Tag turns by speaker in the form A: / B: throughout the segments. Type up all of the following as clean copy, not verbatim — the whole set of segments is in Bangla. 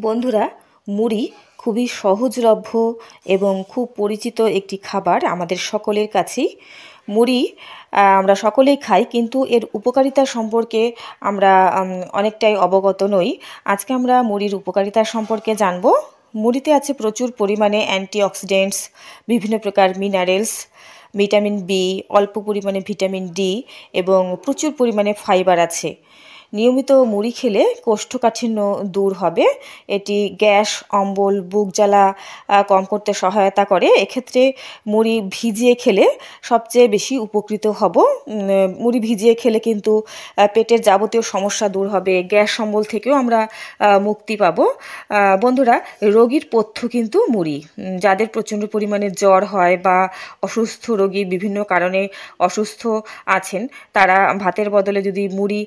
A: বন্ধুরা, মুড়ি খুবই সহজলভ্য এবং খুব পরিচিত একটি খাবার আমাদের সকলের কাছেই। মুড়ি আমরা সকলেই খাই, কিন্তু এর উপকারিতা সম্পর্কে আমরা অনেকটাই অবগত নই। আজকে আমরা মুড়ির উপকারিতা সম্পর্কে জানব। মুড়িতে আছে প্রচুর পরিমাণে অ্যান্টিঅক্সিডেন্টস, বিভিন্ন প্রকার মিনারেলস, ভিটামিন বি, অল্প পরিমাণে ভিটামিন ডি এবং প্রচুর পরিমাণে ফাইবার আছে। নিয়মিত মুড়ি খেলে কোষ্ঠকাঠিন্য দূর হবে। এটি গ্যাস, অম্বল, বুক জ্বালা কম করতে সহায়তা করে। এক্ষেত্রে মুড়ি ভিজিয়ে খেলে সবচেয়ে বেশি উপকৃত হব। মুড়ি ভিজিয়ে খেলে কিন্তু পেটের যাবতীয় সমস্যা দূর হবে, গ্যাস অম্বল থেকেও আমরা মুক্তি পাবো। বন্ধুরা, রোগীর পথ্য কিন্তু মুড়ি। যাদের প্রচণ্ড পরিমাণে জ্বর হয় বা অসুস্থ রোগী বিভিন্ন কারণে অসুস্থ আছেন, তারা ভাতের বদলে যদি মুড়ি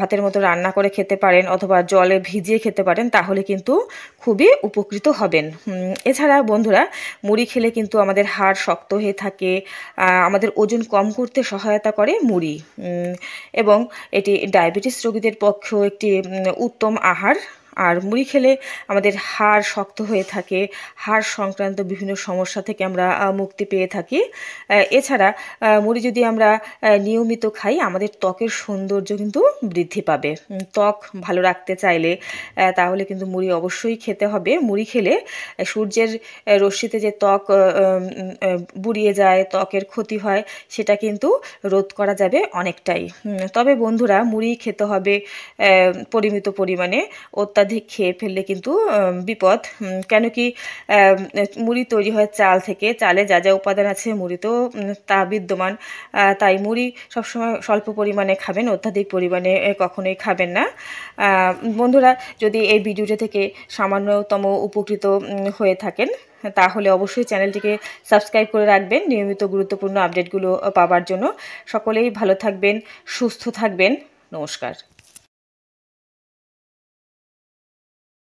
A: ভাতের মতো রান্না করে খেতে পারেন অথবা জলে ভিজিয়ে খেতে পারেন, তাহলে কিন্তু খুবই উপকৃত হবেন। এছাড়া বন্ধুরা, মুড়ি খেলে কিন্তু আমাদের হাড় শক্ত হয়ে থাকে, আমাদের ওজন কম করতে সহায়তা করে মুড়ি, এবং এটি ডায়াবেটিস রোগীদের পক্ষেও একটি উত্তম আহার। আর মুড়ি খেলে আমাদের হাড় শক্ত হয়ে থাকে, হাড় সংক্রান্ত বিভিন্ন সমস্যা থেকে আমরা মুক্তি পেয়ে থাকি। এছাড়া মুড়ি যদি আমরা নিয়মিত খাই, আমাদের ত্বকের সৌন্দর্য কিন্তু বৃদ্ধি পাবে। ত্বক ভালো রাখতে চাইলে তাহলে কিন্তু মুড়ি অবশ্যই খেতে হবে। মুড়ি খেলে সূর্যের রশ্মিতে যে ত্বক বুড়িয়ে যায়, ত্বকের ক্ষতি হয়, সেটা কিন্তু রোধ করা যাবে অনেকটাই। তবে বন্ধুরা, মুড়ি খেতে হবে পরিমিত পরিমাণে। অত্যাধিক খেয়ে ফেললে কিন্তু বিপদ। কেন কি, মুড়ি তৈরি হয় চাল থেকে। চালে যা যা উপাদান আছে মুড়িতেও তা বিদ্যমান। তাই মুড়ি সবসময় স্বল্প পরিমাণে খাবেন, অত্যাধিক পরিমাণে কখনোই খাবেন না। বন্ধুরা, যদি এই ভিডিওটা থেকে সামান্যতম উপকৃত হয়ে থাকেন, তাহলে অবশ্যই চ্যানেলটিকে সাবস্ক্রাইব করে রাখবেন নিয়মিত গুরুত্বপূর্ণ আপডেটগুলো পাওয়ার জন্য। সকলেই ভালো থাকবেন, সুস্থ থাকবেন। নমস্কার।